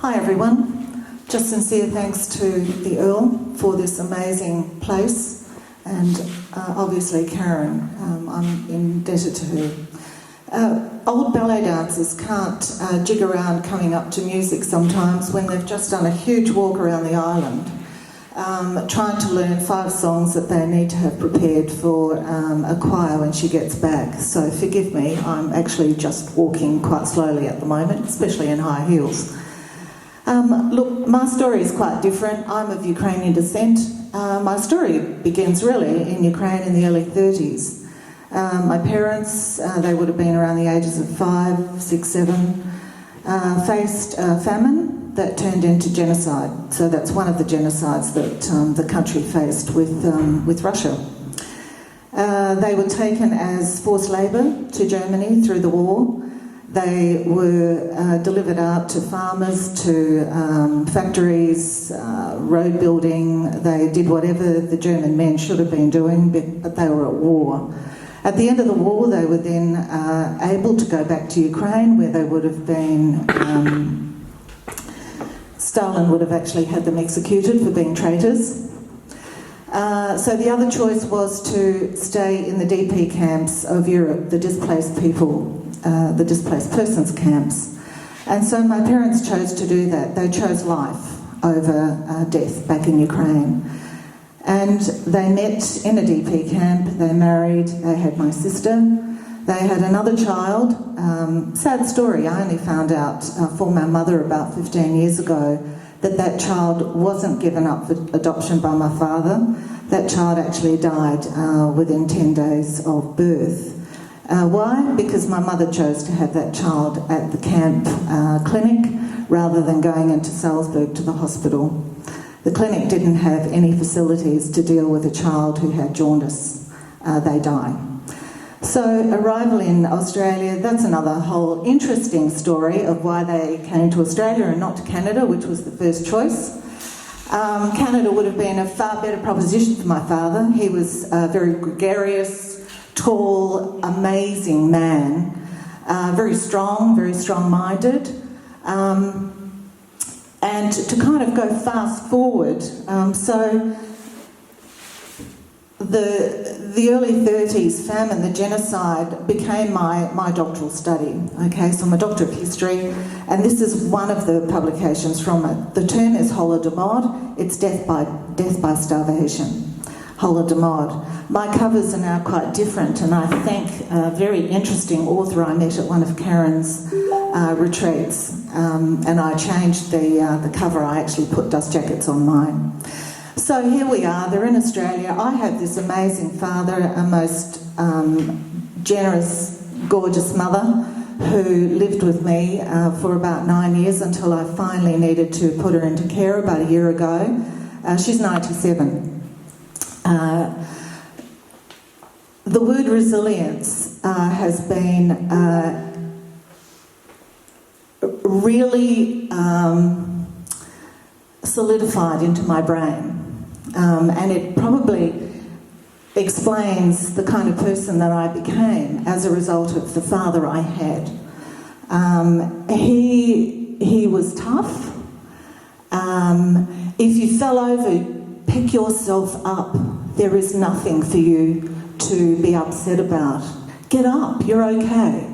Hi everyone, just sincere thanks to the Earl for this amazing place, and obviously Karen, I'm indebted to her. Old ballet dancers can't jig around coming up to music sometimes when they've just done a huge walk around the island, trying to learn 5 songs that they need to have prepared for a choir when she gets back. So forgive me, I'm actually just walking quite slowly at the moment, especially in high heels. Look, my story is quite different. I'm of Ukrainian descent. My story begins really in Ukraine in the early 30s. My parents, they would have been around the ages of 5, 6, 7, faced a famine that turned into genocide. So that's one of the genocides that the country faced with Russia. They were taken as forced labour to Germany through the war. They were delivered out to farmers, to factories, road building. They did whatever the German men should have been doing, but they were at war. At the end of the war, they were then able to go back to Ukraine, where they would have been... Stalin would have actually had them executed for being traitors. So the other choice was to stay in the DP camps of Europe, the displaced people, the displaced persons camps. And so my parents chose to do that. They chose life over death back in Ukraine. And they met in a DP camp, they married, they had my sister, they had another child. Sad story, I only found out for my mother about 15 years ago that child wasn't given up for adoption by my father. That child actually died within 10 days of birth. Why? Because my mother chose to have that child at the camp clinic rather than going into Salzburg to the hospital. The clinic didn't have any facilities to deal with a child who had jaundice. They die. So arrival in Australia, that's another whole interesting story of why they came to Australia and not to Canada, which was the first choice. Canada would have been a far better proposition for my father. He was a very gregarious, tall, amazing man, very strong-minded. And to kind of go fast forward, so the early 30s famine, the genocide, became my doctoral study. Okay, so I'm a doctor of history, and this is one of the publications from it. The term is Holodomor. It's death by starvation. Holodomor. My covers are now quite different, and I thank a very interesting author I met at one of Karen's retreats, and I changed the cover. I actually put dust jackets on mine. So here we are, they're in Australia. I have this amazing father, a most generous, gorgeous mother who lived with me for about 9 years until I finally needed to put her into care about a year ago. She's 97. The word resilience has been really solidified into my brain. And it probably explains the kind of person that I became as a result of the father I had. He was tough. If you fell over, pick yourself up. There is nothing for you to be upset about. Get up, you're okay.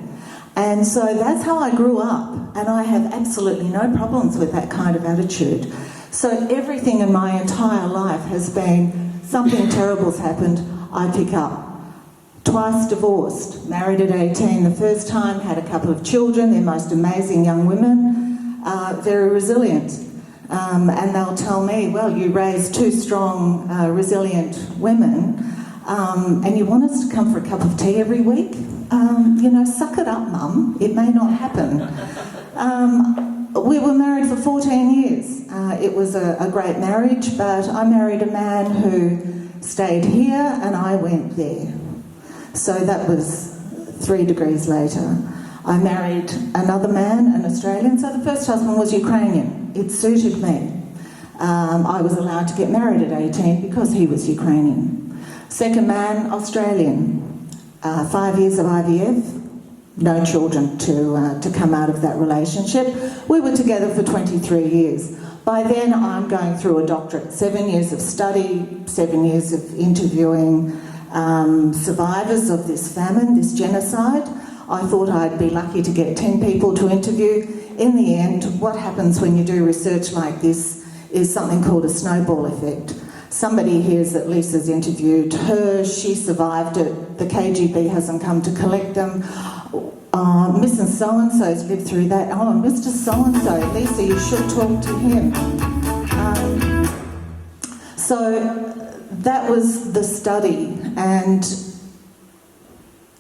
And so that's how I grew up, and I have absolutely no problems with that kind of attitude. So everything in my entire life has been something terrible's happened, I pick up. Twice divorced, married at 18 the first time, had a couple of children, they're most amazing young women, very resilient. And they'll tell me, well, you raised 2 strong, resilient women, and you want us to come for a cup of tea every week? Suck it up, Mum, it may not happen. We were married for 14 years. It was a great marriage, but I married a man who stayed here and I went there. So that was 3 degrees later. I married another man, an Australian, so the first husband was Ukrainian. It suited me. I was allowed to get married at 18 because he was Ukrainian. Second man, Australian. 5 years of IVF, no children to come out of that relationship. We were together for 23 years. By then, I'm going through a doctorate, 7 years of study, 7 years of interviewing survivors of this famine, this genocide. I thought I'd be lucky to get 10 people to interview. In the end, what happens when you do research like this is something called a snowball effect. Somebody hears that Lesa's interviewed her, she survived it, the KGB hasn't come to collect them. Mrs. So-and-so's lived through that. Oh, Mr. So-and-so, Lesa, you should talk to him. So that was the study, and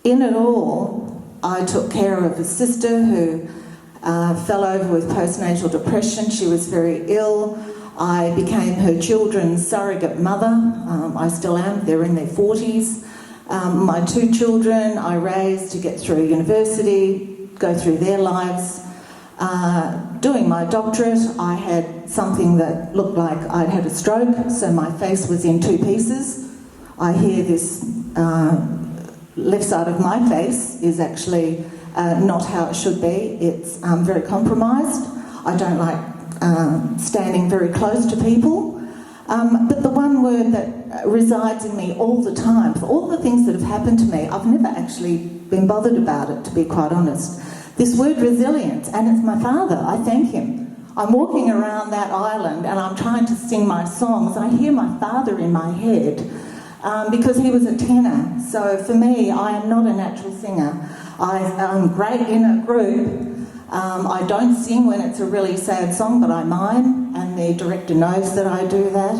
in it all, I took care of a sister who fell over with postnatal depression. She was very ill. I became her children's surrogate mother. I still am. They're in their 40s. My 2 children I raised to get through university, go through their lives. Doing my doctorate, I had something that looked like I'd had a stroke, so my face was in 2 pieces. I hear this left side of my face is actually not how it should be. It's very compromised. I don't like standing very close to people. But the one word that resides in me all the time, for all the things that have happened to me, I've never actually been bothered about it, to be quite honest. This word resilience, and it's my father, I thank him. I'm walking around that island and I'm trying to sing my songs. I hear my father in my head because he was a tenor. So for me, I am not a natural singer. I'm great in a group. I don't sing when it's a really sad song, but I mime, and the director knows that I do that.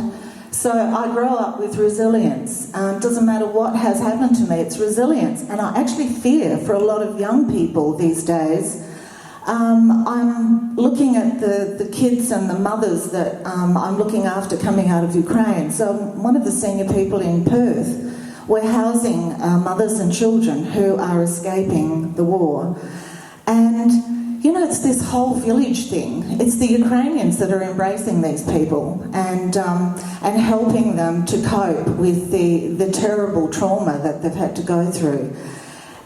So I grow up with resilience. It doesn't matter what has happened to me, it's resilience. And I actually fear for a lot of young people these days. I'm looking at the kids and the mothers that I'm looking after coming out of Ukraine. So I'm one of the senior people in Perth. We're housing mothers and children who are escaping the war. And you know, it's this whole village thing. It's the Ukrainians that are embracing these people and helping them to cope with the terrible trauma that they've had to go through.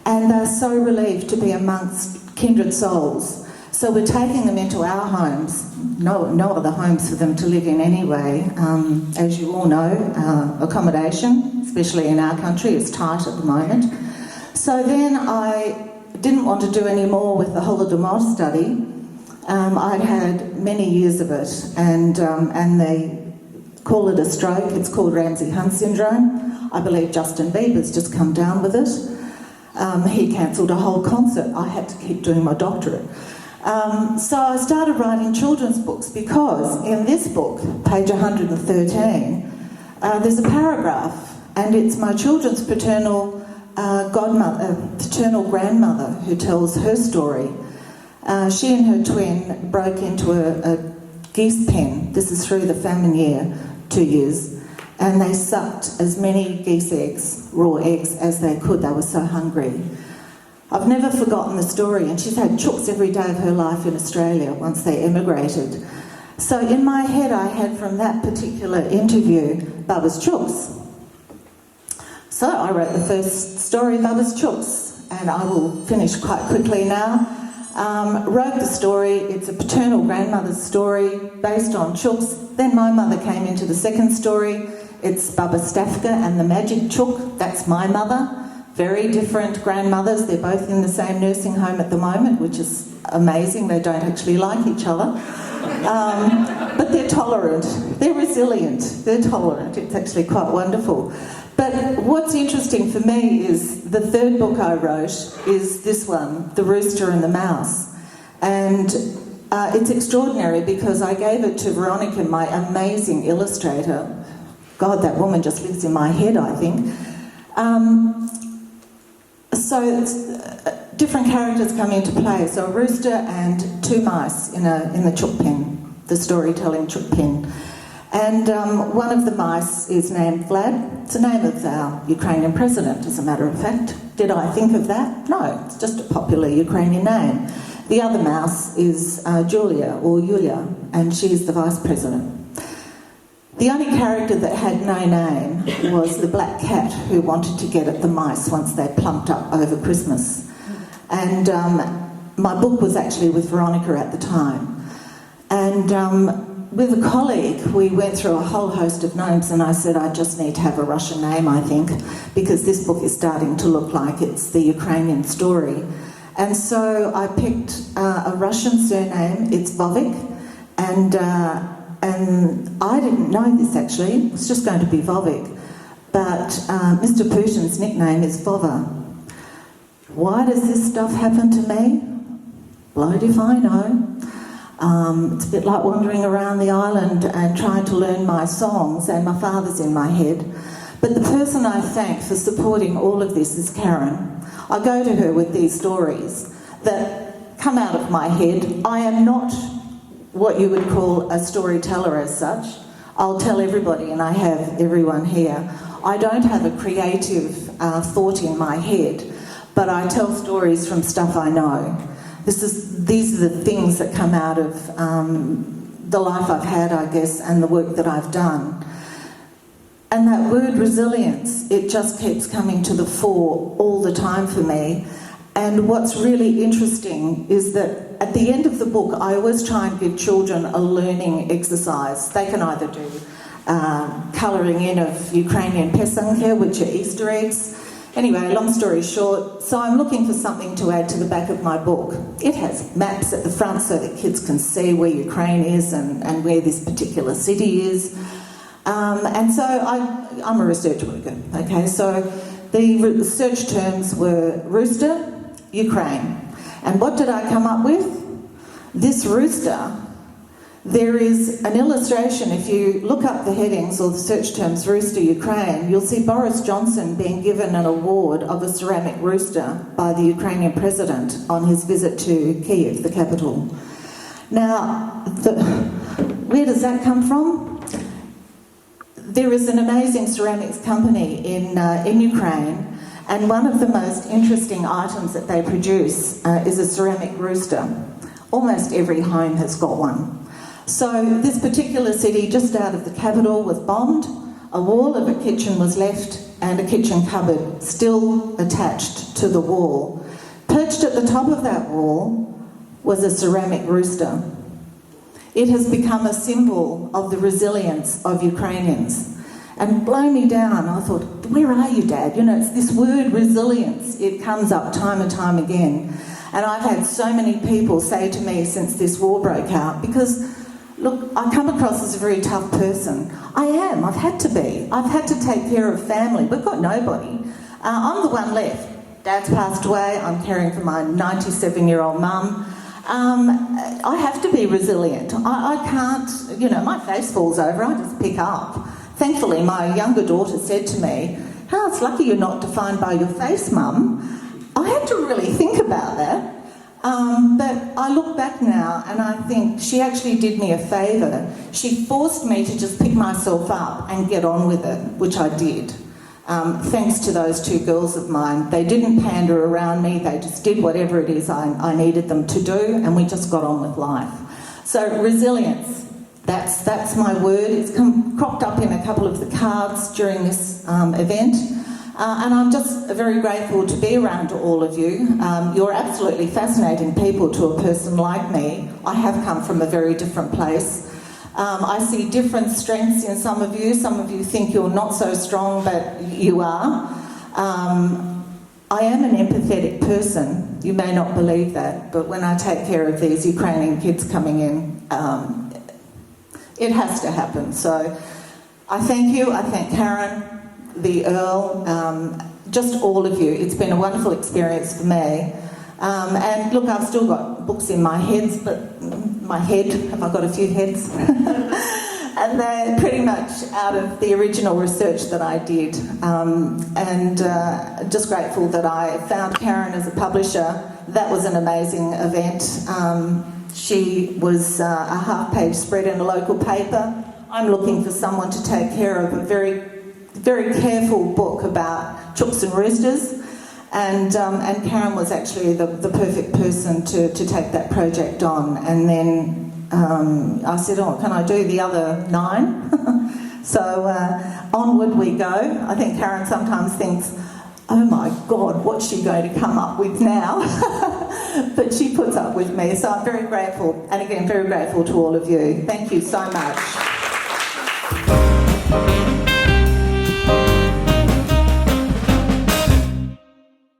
And they're so relieved to be amongst kindred souls. So we're taking them into our homes. No other homes for them to live in anyway. As you all know, accommodation, especially in our country, is tight at the moment. So then I didn't want to do any more with the Holodomor study. I'd had many years of it, and they call it a stroke. It's called Ramsay-Hunt syndrome. I believe Justin Bieber's just come down with it. He cancelled a whole concert. I had to keep doing my doctorate. So I started writing children's books because in this book, page 113, there's a paragraph, and it's my children's paternal grandmother who tells her story. She and her twin broke into a geese pen. This is through the famine year, 2 years, and they sucked as many geese eggs, raw eggs, as they could. They were so hungry. I've never forgotten the story, and she's had chooks every day of her life in Australia once they emigrated. So in my head I had from that particular interview, Bubba's chooks. So I wrote the first story, Bubba's chooks, and I will finish quite quickly now. Wrote the story. It's a paternal grandmother's story based on chooks. Then my mother came into the second story. It's Bubba Stafka and the Magic Chook. That's my mother. Very different grandmothers. They're both in the same nursing home at the moment, which is amazing. They don't actually like each other. But they're tolerant. They're resilient. They're tolerant. It's actually quite wonderful. But what's interesting for me is the third book I wrote is this one, The Rooster and the Mouse. And it's extraordinary because I gave it to Veronica, my amazing illustrator. God, that woman just lives in my head, I think. So it's, different characters come into play. So a rooster and 2 mice in the chook pen, the storytelling chook pen. And one of the mice is named Vlad. It's the name of our Ukrainian president, as a matter of fact. Did I think of that? No, it's just a popular Ukrainian name. The other mouse is Julia, or Yulia, and she's the vice president. The only character that had no name was the black cat who wanted to get at the mice once they plumped up over Christmas. And my book was actually with Veronica at the time. And with a colleague, we went through a whole host of names, and I said, I just need to have a Russian name, I think, because this book is starting to look like it's the Ukrainian story. And so I picked a Russian surname, it's Vovik, and I didn't know this actually, it was just going to be Vovik, but Mr. Putin's nickname is Vova. Why does this stuff happen to me? Blowed if I know. It's a bit like wandering around the island and trying to learn my songs, and my father's in my head. But the person I thank for supporting all of this is Karen. I go to her with these stories that come out of my head. I am not what you would call a storyteller as such. I'll tell everybody, and I have everyone here. I don't have a creative thought in my head, but I tell stories from stuff I know. These are the things that come out of the life I've had, I guess, and the work that I've done. And that word resilience, it just keeps coming to the fore all the time for me. And what's really interesting is that at the end of the book, I always try and give children a learning exercise. They can either do colouring in of Ukrainian pesanka, which are Easter eggs. Anyway, long story short, so I'm looking for something to add to the back of my book. It has maps at the front so that kids can see where Ukraine is and where this particular city is. And so I'm a research worker, okay? So the research terms were rooster, Ukraine. And what did I come up with? This rooster, there is an illustration. If you look up the headings or the search terms rooster, Ukraine, you'll see Boris Johnson being given an award of a ceramic rooster by the Ukrainian president on his visit to Kiev, the capital. Now, where does that come from? There is an amazing ceramics company in Ukraine, and one of the most interesting items that they produce is a ceramic rooster. Almost every home has got one. So this particular city, just out of the capital, was bombed. A wall of a kitchen was left, and a kitchen cupboard still attached to the wall. Perched at the top of that wall was a ceramic rooster. It has become a symbol of the resilience of Ukrainians. And blow me down, I thought, where are you, Dad? You know, it's this word resilience. It comes up time and time again. And I've had so many people say to me since this war broke out, because, look, I come across as a very tough person. I am. I've had to be. I've had to take care of family. We've got nobody. I'm the one left. Dad's passed away. I'm caring for my 97-year-old mum. I have to be resilient. I can't, you know, my face falls over, I just pick up. Thankfully, my younger daughter said to me, "Oh, it's lucky you're not defined by your face, Mum." I had to really think about that. But I look back now and I think she actually did me a favour. She forced me to just pick myself up and get on with it, which I did. Thanks to those two girls of mine. They didn't pander around me, they just did whatever it is I needed them to do, and we just got on with life. So resilience, that's my word. It's cropped up in a couple of the cards during this event. And I'm just very grateful to be around all of you. You're absolutely fascinating people to a person like me. I have come from a very different place. I see different strengths in some of you. Some of you think you're not so strong, but you are. I am an empathetic person. You may not believe that, but when I take care of these Ukrainian kids coming in, it has to happen. So I thank you. I thank Karen, the Earl, just all of you. It's been a wonderful experience for me. And look, I've still got books in my head, have I got a few heads? And they're pretty much out of the original research that I did. And just grateful that I found Karen as a publisher. That was an amazing event. She was a half-page spread in a local paper. I'm looking for someone to take care of a very, very careful book about chooks and roosters. And Karen was actually the perfect person to take that project on. And then I said, oh, can I do the other 9? So onward we go. I think Karen sometimes thinks, oh my God, what's she going to come up with now? but she puts up with me, so I'm very grateful, and again, very grateful to all of you. Thank you so much.